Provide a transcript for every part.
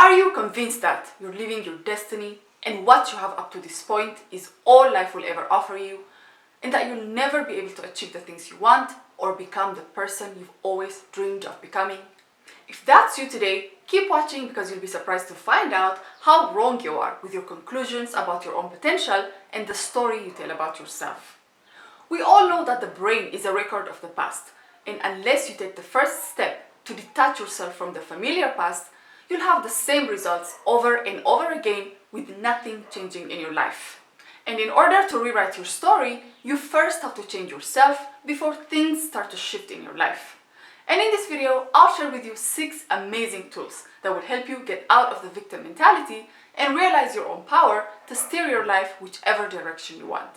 Are you convinced that you're living your destiny and what you have up to this point is all life will ever offer you, and that you'll never be able to achieve the things you want or become the person you've always dreamed of becoming? If that's you today, keep watching because you'll be surprised to find out how wrong you are with your conclusions about your own potential and the story you tell about yourself. We all know that the brain is a record of the past, and unless you take the first step to detach yourself from the familiar past, you'll have the same results over and over again with nothing changing in your life. And in order to rewrite your story, you first have to change yourself before things start to shift in your life. And in this video, I'll share with you 6 amazing tools that will help you get out of the victim mentality and realize your own power to steer your life whichever direction you want.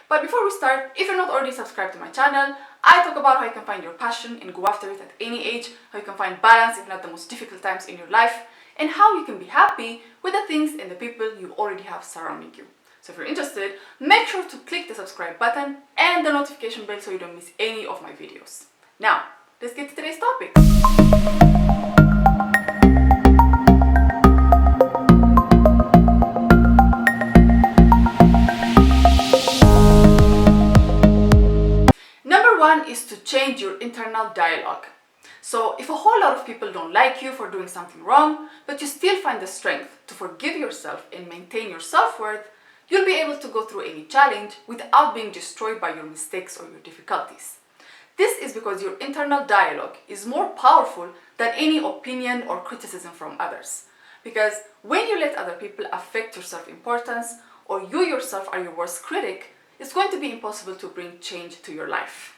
But before we start, if you're not already subscribed to my channel, I talk about how you can find your passion and go after it at any age, how you can find balance even at the most difficult times in your life, and how you can be happy with the things and the people you already have surrounding you. So if you're interested, make sure to click the subscribe button and the notification bell so you don't miss any of my videos. Now, let's get to today's topic. Number 1 is to change your internal dialogue. So if a whole lot of people don't like you for doing something wrong, but you still find the strength to forgive yourself and maintain your self-worth, you'll be able to go through any challenge without being destroyed by your mistakes or your difficulties. This is because your internal dialogue is more powerful than any opinion or criticism from others. Because when you let other people affect your self-importance, or you yourself are your worst critic, it's going to be impossible to bring change to your life.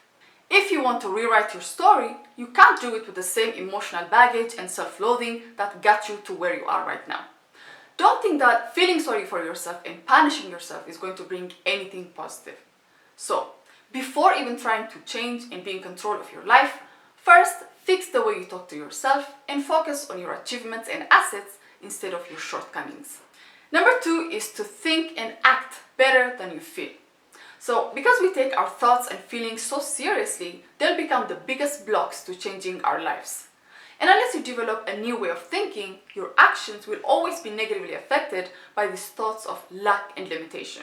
If you want to rewrite your story, you can't do it with the same emotional baggage and self-loathing that got you to where you are right now. Don't think that feeling sorry for yourself and punishing yourself is going to bring anything positive. So, before even trying to change and be in control of your life, first fix the way you talk to yourself and focus on your achievements and assets instead of your shortcomings. Number 2 is to think and act better than you feel. So, because we take our thoughts and feelings so seriously, they'll become the biggest blocks to changing our lives. And unless you develop a new way of thinking, your actions will always be negatively affected by these thoughts of lack and limitation.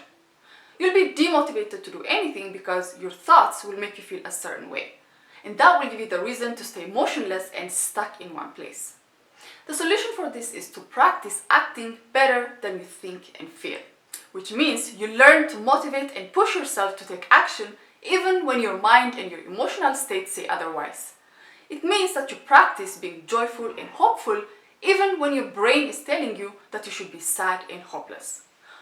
You'll be demotivated to do anything because your thoughts will make you feel a certain way. And that will give you the reason to stay motionless and stuck in one place. The solution for this is to practice acting better than you think and feel, which means you learn to motivate and push yourself to take action even when your mind and your emotional state say otherwise. It means that you practice being joyful and hopeful even when your brain is telling you that you should be sad and hopeless.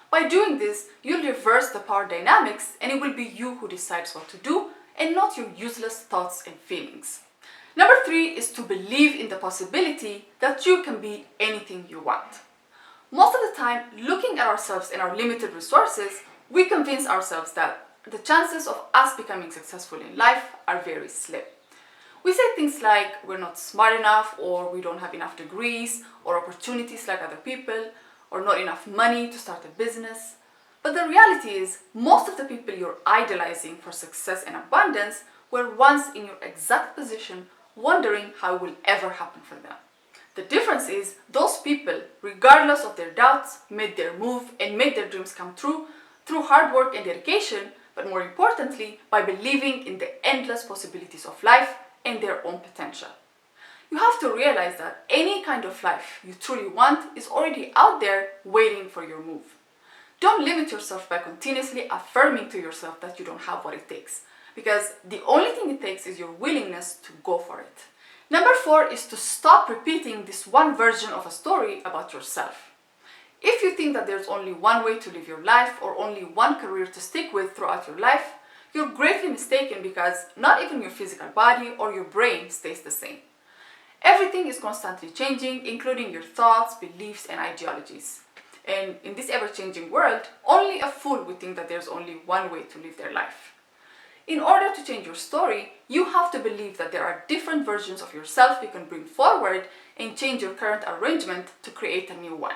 By doing this, you'll reverse the power dynamics and it will be you who decides what to do and not your useless thoughts and feelings. Number 3 is to believe in the possibility that you can be anything you want. Most of the time, looking at ourselves and our limited resources, we convince ourselves that the chances of us becoming successful in life are very slim. We say things like we're not smart enough, or we don't have enough degrees or opportunities like other people, or not enough money to start a business. But the reality is, most of the people you're idolizing for success and abundance were once in your exact position, wondering how it will ever happen for them. The difference is, those people, regardless of their doubts, made their move and made their dreams come true through hard work and dedication, but more importantly, by believing in the endless possibilities of life and their own potential. You have to realize that any kind of life you truly want is already out there waiting for your move. Don't limit yourself by continuously affirming to yourself that you don't have what it takes, because the only thing it takes is your willingness to go for it. Number 4 is to stop repeating this one version of a story about yourself. If you think that there's only one way to live your life or only one career to stick with throughout your life, you're greatly mistaken, because not even your physical body or your brain stays the same. Everything is constantly changing, including your thoughts, beliefs, and ideologies. And in this ever-changing world, only a fool would think that there's only one way to live their life. In order to change your story, you have to believe that there are different versions of yourself you can bring forward and change your current arrangement to create a new one.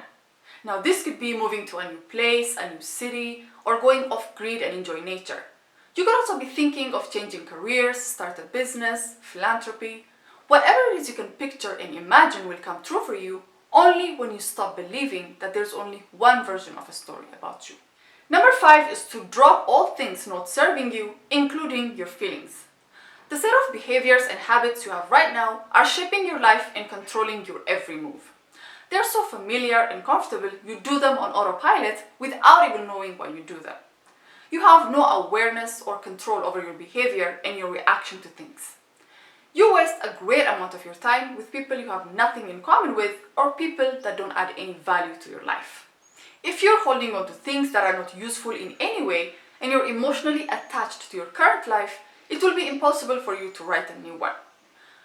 Now, this could be moving to a new place, a new city, or going off-grid and enjoy nature. You could also be thinking of changing careers, start a business, philanthropy. Whatever it is you can picture and imagine will come true for you, only when you stop believing that there's only one version of a story about you. Number 5 is to drop all things not serving you, including your feelings. The set of behaviors and habits you have right now are shaping your life and controlling your every move. They're so familiar and comfortable, you do them on autopilot without even knowing why you do them. You have no awareness or control over your behavior and your reaction to things. You waste a great amount of your time with people you have nothing in common with or people that don't add any value to your life. If you're holding on to things that are not useful in any way and you're emotionally attached to your current life, it will be impossible for you to write a new one.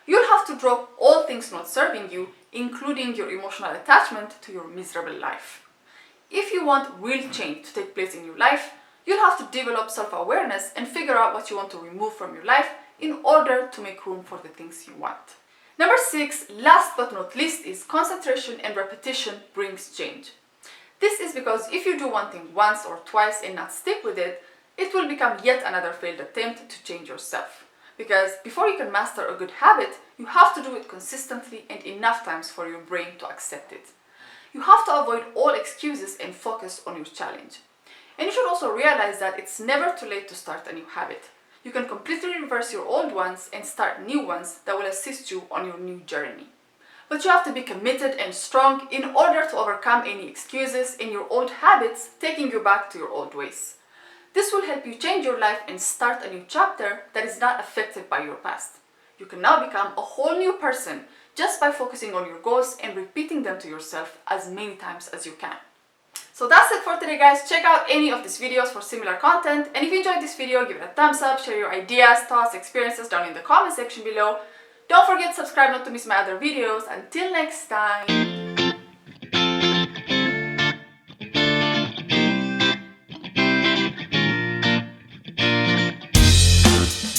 You'll have to drop all things not serving you, including your emotional attachment to your miserable life. If you want real change to take place in your life, you'll have to develop self-awareness and figure out what you want to remove from your life in order to make room for the things you want. Number 6, last but not least, is concentration and repetition brings change. This is because if you do one thing once or twice and not stick with it, it will become yet another failed attempt to change yourself. Because before you can master a good habit, you have to do it consistently and enough times for your brain to accept it. You have to avoid all excuses and focus on your challenge. And you should also realize that it's never too late to start a new habit. You can completely reverse your old ones and start new ones that will assist you on your new journey. But you have to be committed and strong in order to overcome any excuses in your old habits taking you back to your old ways. This will help you change your life and start a new chapter that is not affected by your past. You can now become a whole new person just by focusing on your goals and repeating them to yourself as many times as you can. So that's it for today, guys. Check out any of these videos for similar content, and if you enjoyed this video, give it a thumbs up, share your ideas, thoughts, experiences down in the comment section below. Don't forget to subscribe not to miss my other videos. Until next time.